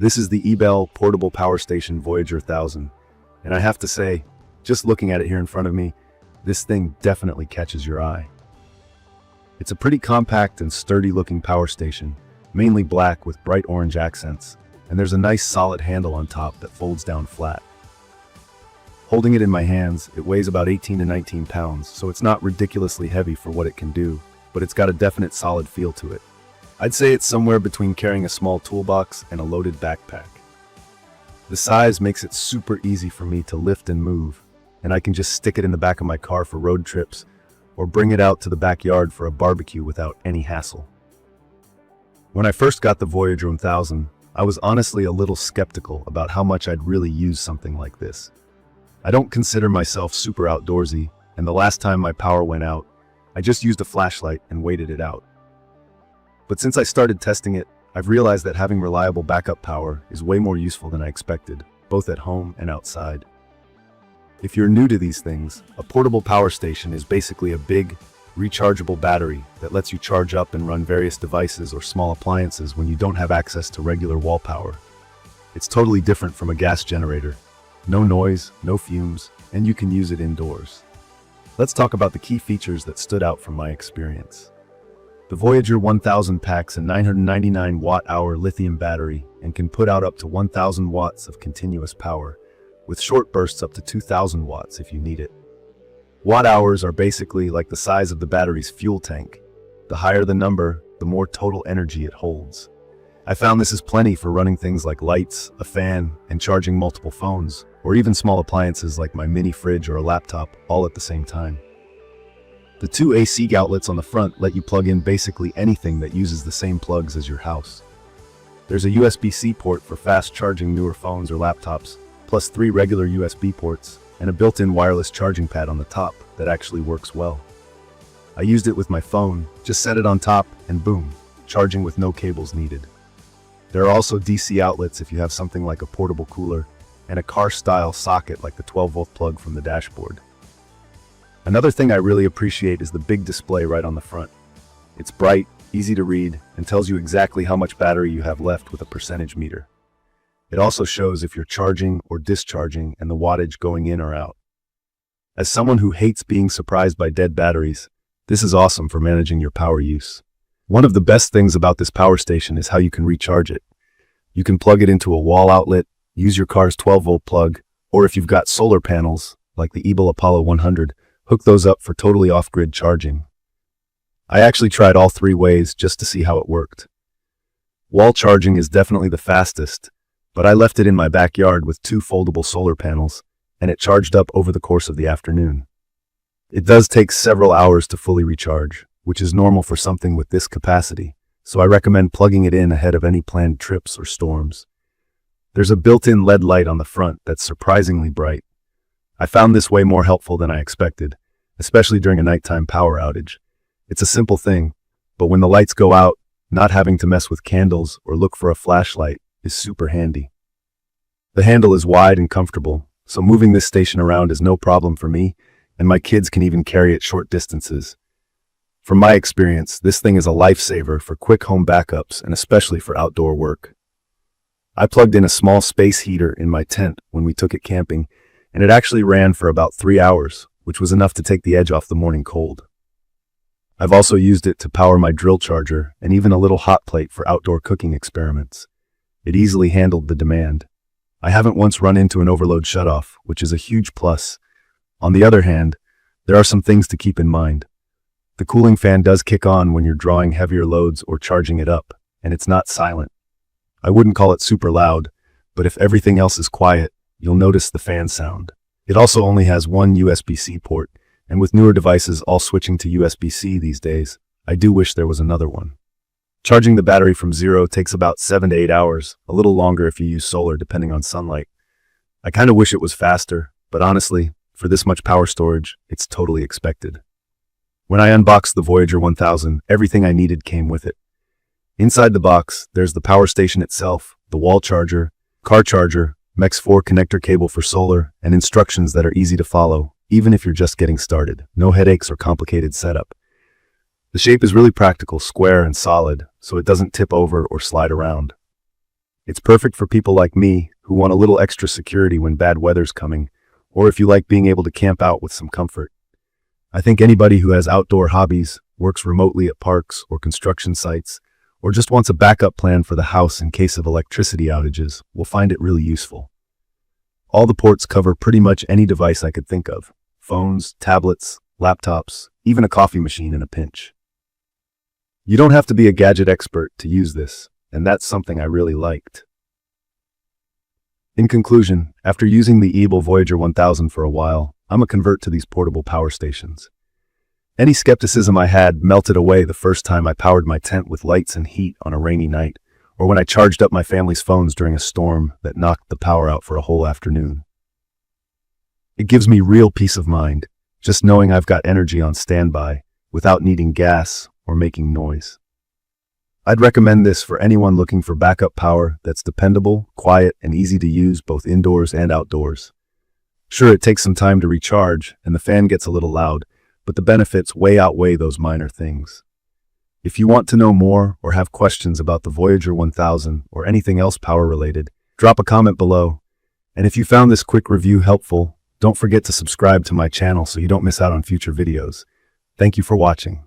This is the EBL Portable Power Station Voyager 1000, and I have to say, just looking at it here in front of me, this thing definitely catches your eye. It's a pretty compact and sturdy looking power station, mainly black with bright orange accents, and there's a nice solid handle on top that folds down flat. Holding it in my hands, it weighs about 18 to 19 pounds, so it's not ridiculously heavy for what it can do, but it's got a definite solid feel to it. I'd say it's somewhere between carrying a small toolbox and a loaded backpack. The size makes it super easy for me to lift and move, and I can just stick it in the back of my car for road trips, or bring it out to the backyard for a barbecue without any hassle. When I first got the Voyager 1000, I was honestly a little skeptical about how much I'd really use something like this. I don't consider myself super outdoorsy, and the last time my power went out, I just used a flashlight and waited it out. But since I started testing it, I've realized that having reliable backup power is way more useful than I expected, both at home and outside. If you're new to these things, a portable power station is basically a big, rechargeable battery that lets you charge up and run various devices or small appliances when you don't have access to regular wall power. It's totally different from a gas generator. No noise, no fumes, and you can use it indoors. Let's talk about the key features that stood out from my experience. The Voyager 1000 packs a 999 watt-hour lithium battery and can put out up to 1000 watts of continuous power, with short bursts up to 2000 watts if you need it. Watt-hours are basically like the size of the battery's fuel tank. The higher the number, the more total energy it holds. I found this is plenty for running things like lights, a fan, and charging multiple phones, or even small appliances like my mini fridge or a laptop, all at the same time. The two AC outlets on the front let you plug in basically anything that uses the same plugs as your house. There's a USB-C port for fast charging newer phones or laptops, plus 3 regular USB ports, and a built-in wireless charging pad on the top that actually works well. I used it with my phone, just set it on top, and boom, charging with no cables needed. There are also DC outlets if you have something like a portable cooler, and a car-style socket like the 12-volt plug from the dashboard. Another thing I really appreciate is the big display right on the front. It's bright, easy to read, and tells you exactly how much battery you have left with a percentage meter. It also shows if you're charging or discharging and the wattage going in or out. As someone who hates being surprised by dead batteries, this is awesome for managing your power use. One of the best things about this power station is how you can recharge it. You can plug it into a wall outlet, use your car's 12-volt plug, or if you've got solar panels, like the EBL Apollo 100, hook those up for totally off-grid charging. I actually tried all 3 ways just to see how it worked. Wall charging is definitely the fastest, but I left it in my backyard with 2 foldable solar panels, and it charged up over the course of the afternoon. It does take several hours to fully recharge, which is normal for something with this capacity, so I recommend plugging it in ahead of any planned trips or storms. There's a built-in LED light on the front that's surprisingly bright. I found this way more helpful than I expected, especially during a nighttime power outage. It's a simple thing, but when the lights go out, not having to mess with candles or look for a flashlight is super handy. The handle is wide and comfortable, so moving this station around is no problem for me, and my kids can even carry it short distances. From my experience, this thing is a lifesaver for quick home backups and especially for outdoor work. I plugged in a small space heater in my tent when we took it camping, and it actually ran for about 3 hours, which was enough to take the edge off the morning cold. I've also used it to power my drill charger and even a little hot plate for outdoor cooking experiments. It easily handled the demand. I haven't once run into an overload shutoff, which is a huge plus. On the other hand, there are some things to keep in mind. The cooling fan does kick on when you're drawing heavier loads or charging it up, and it's not silent. I wouldn't call it super loud, but if everything else is quiet, you'll notice the fan sound. It also only has 1 USB-C port, and with newer devices all switching to USB-C these days, I do wish there was another one. Charging the battery from 0 takes about 7 to 8 hours, a little longer if you use solar depending on sunlight. I kind of wish it was faster, but honestly, for this much power storage, it's totally expected. When I unboxed the Voyager 1000, everything I needed came with it. Inside the box, there's the power station itself, the wall charger, car charger, MEX4 connector cable for solar, and instructions that are easy to follow, even if you're just getting started. No headaches or complicated setup. The shape is really practical, square and solid, so it doesn't tip over or slide around. It's perfect for people like me who want a little extra security when bad weather's coming, or if you like being able to camp out with some comfort. I think anybody who has outdoor hobbies, works remotely at parks or construction sites, or just wants a backup plan for the house in case of electricity outages will find it really useful. All the ports cover pretty much any device I could think of: phones, tablets, laptops, even a coffee machine in a pinch. You don't have to be a gadget expert to use this, and that's something I really liked. In conclusion, after using the EBL Voyager 1000 for a while, I'm a convert to these portable power stations. Any skepticism I had melted away the first time I powered my tent with lights and heat on a rainy night, or when I charged up my family's phones during a storm that knocked the power out for a whole afternoon. It gives me real peace of mind, just knowing I've got energy on standby, without needing gas or making noise. I'd recommend this for anyone looking for backup power that's dependable, quiet, and easy to use both indoors and outdoors. Sure, it takes some time to recharge, and the fan gets a little loud, but the benefits way outweigh those minor things. If you want to know more or have questions about the Voyager 1000 or anything else power-related, drop a comment below. And if you found this quick review helpful, don't forget to subscribe to my channel so you don't miss out on future videos. Thank you for watching.